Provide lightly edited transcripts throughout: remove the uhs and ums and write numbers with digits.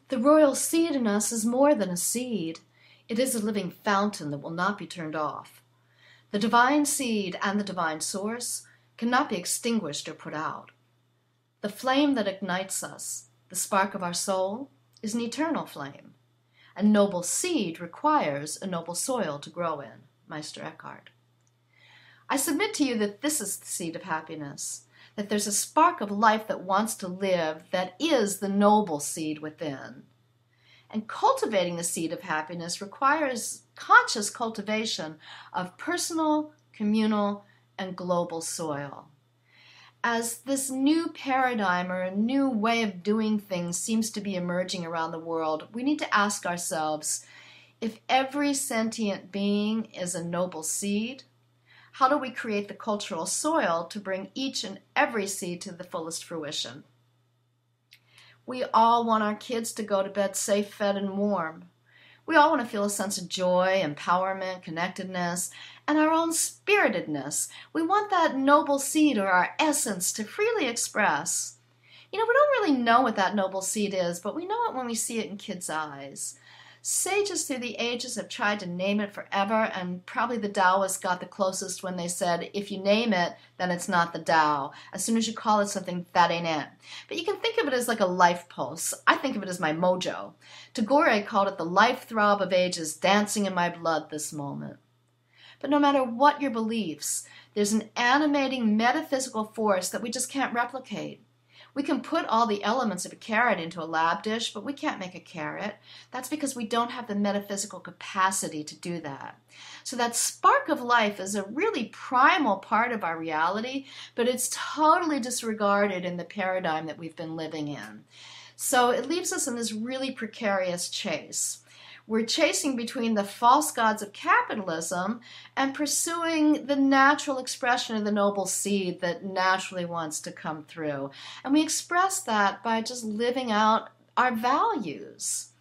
The royal seed in us is more than a seed. It is a living fountain that will not be turned off. The divine seed and the divine source cannot be extinguished or put out. The flame that ignites us, the spark of our soul, is an eternal flame. A noble seed requires a noble soil to grow in. Meister Eckhart. I submit to you that this is the seed of happiness, that there's a spark of life that wants to live that is the noble seed within. And cultivating the seed of happiness requires conscious cultivation of personal, communal, and global soil. As this new paradigm or a new way of doing things seems to be emerging around the world, we need to ask ourselves, if every sentient being is a noble seed, how do we create the cultural soil to bring each and every seed to the fullest fruition? We all want our kids to go to bed safe, fed, and warm. We all want to feel a sense of joy, empowerment, connectedness, and our own spiritedness. We want that noble seed or our essence to freely express. We don't really know what that noble seed is, but we know it when we see it in kids' eyes. Sages through the ages have tried to name it forever, and probably the Taoists got the closest when they said, if you name it, then it's not the Tao. As soon as you call it something, that ain't it. But you can think of it as like a life pulse. I think of it as my mojo. Tagore called it the life throb of ages dancing in my blood this moment. But no matter what your beliefs, there's an animating metaphysical force that we just can't replicate. We can put all the elements of a carrot into a lab dish, but we can't make a carrot. That's because we don't have the metaphysical capacity to do that. So that spark of life is a really primal part of our reality, but it's totally disregarded in the paradigm that we've been living in. So it leaves us in this really precarious chase. We're chasing between the false gods of capitalism and pursuing the natural expression of the noble seed that naturally wants to come through. And we express that by just living out our values.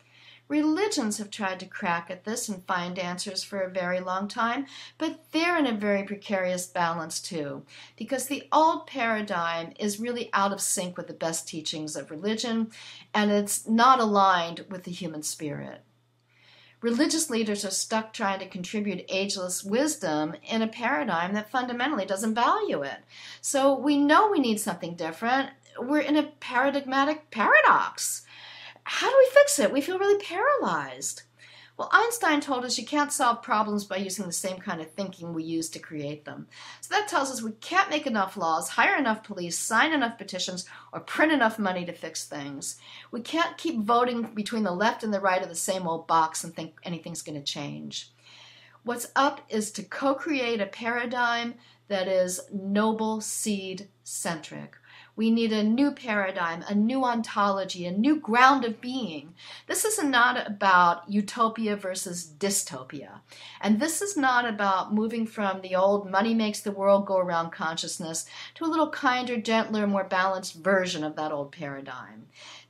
Religions have tried to crack at this and find answers for a very long time, but they're in a very precarious balance too, because the old paradigm is really out of sync with the best teachings of religion, and it's not aligned with the human spirit. Religious leaders are stuck trying to contribute ageless wisdom in a paradigm that fundamentally doesn't value it. So we know we need something different. We're in a paradigmatic paradox. How do we fix it? We feel really paralyzed. Well, Einstein told us you can't solve problems by using the same kind of thinking we use to create them. So that tells us we can't make enough laws, hire enough police, sign enough petitions, or print enough money to fix things. We can't keep voting between the left and the right of the same old box and think anything's going to change. What's up is to co-create a paradigm that is noble seed-centric. We need a new paradigm, a new ontology, a new ground of being. This is not about utopia versus dystopia. And this is not about moving from the old money makes the world go around consciousness to a little kinder, gentler, more balanced version of that old paradigm.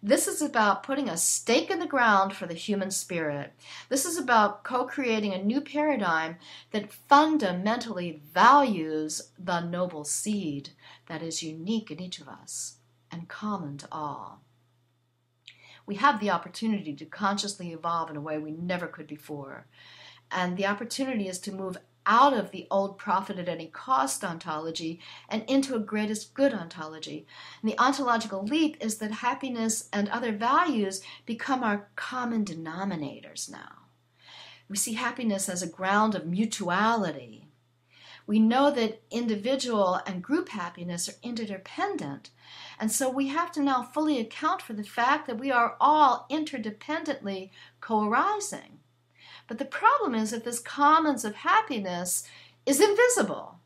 This is about putting a stake in the ground for the human spirit. This is about co-creating a new paradigm that fundamentally values the noble seed that is unique in each of us and common to all. We have the opportunity to consciously evolve in a way we never could before. And the opportunity is to move out of the old profit at any cost ontology and into a greatest good ontology. And the ontological leap is that happiness and other values become our common denominators now. We see happiness as a ground of mutuality. We know that individual and group happiness are interdependent. And so we have to now fully account for the fact that we are all interdependently co-arising. But the problem is that this commons of happiness is invisible.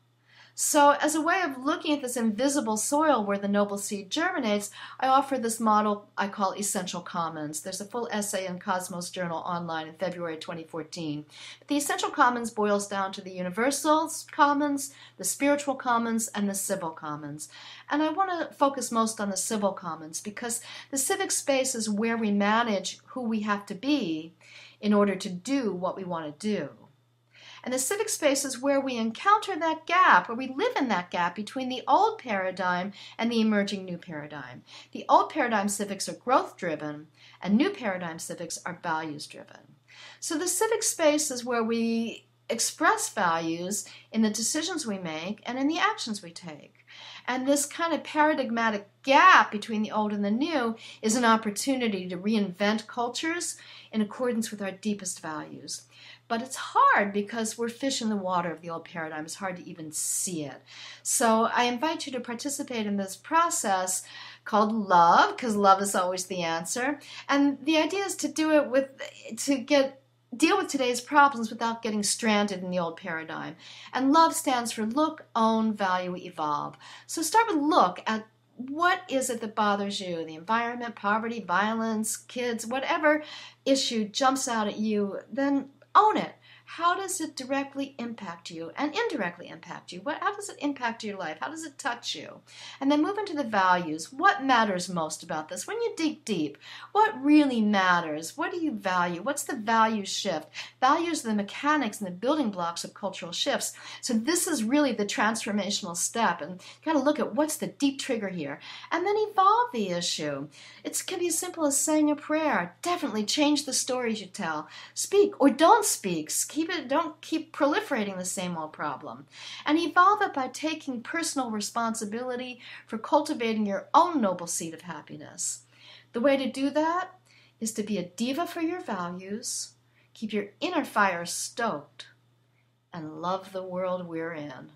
So as a way of looking at this invisible soil where the noble seed germinates, I offer this model I call Essential Commons. There's a full essay in Cosmos Journal online in February 2014. But the Essential Commons boils down to the universal commons, the spiritual commons, and the civil commons. And I want to focus most on the civil commons because the civic space is where we manage who we have to be in order to do what we want to do. And the civic space is where we encounter that gap, where we live in that gap between the old paradigm and the emerging new paradigm. The old paradigm civics are growth-driven, and new paradigm civics are values-driven. So the civic space is where we express values in the decisions we make and in the actions we take. And this kind of paradigmatic gap between the old and the new is an opportunity to reinvent cultures in accordance with our deepest values. But it's hard because we're fish in the water of the old paradigm. It's hard to even see it. So I invite you to participate in this process called love, because love is always the answer. And the idea is to do it deal with today's problems without getting stranded in the old paradigm. And love stands for look, own, value, evolve. So start with look at what is it that bothers you? The environment, poverty, violence, kids, whatever issue jumps out at you, then own it. How does it directly impact you and indirectly impact you? How does it impact your life? How does it touch you? And then move into the values. What matters most about this? When you dig deep, what really matters? What do you value? What's the value shift? Values are the mechanics and the building blocks of cultural shifts. So this is really the transformational step. And you got to look at what's the deep trigger here. And then evolve the issue. It can be as simple as saying a prayer. Definitely change the stories you tell. Speak or don't speak. Don't keep proliferating the same old problem. And evolve it by taking personal responsibility for cultivating your own noble seed of happiness. The way to do that is to be a diva for your values, keep your inner fire stoked, and love the world we're in.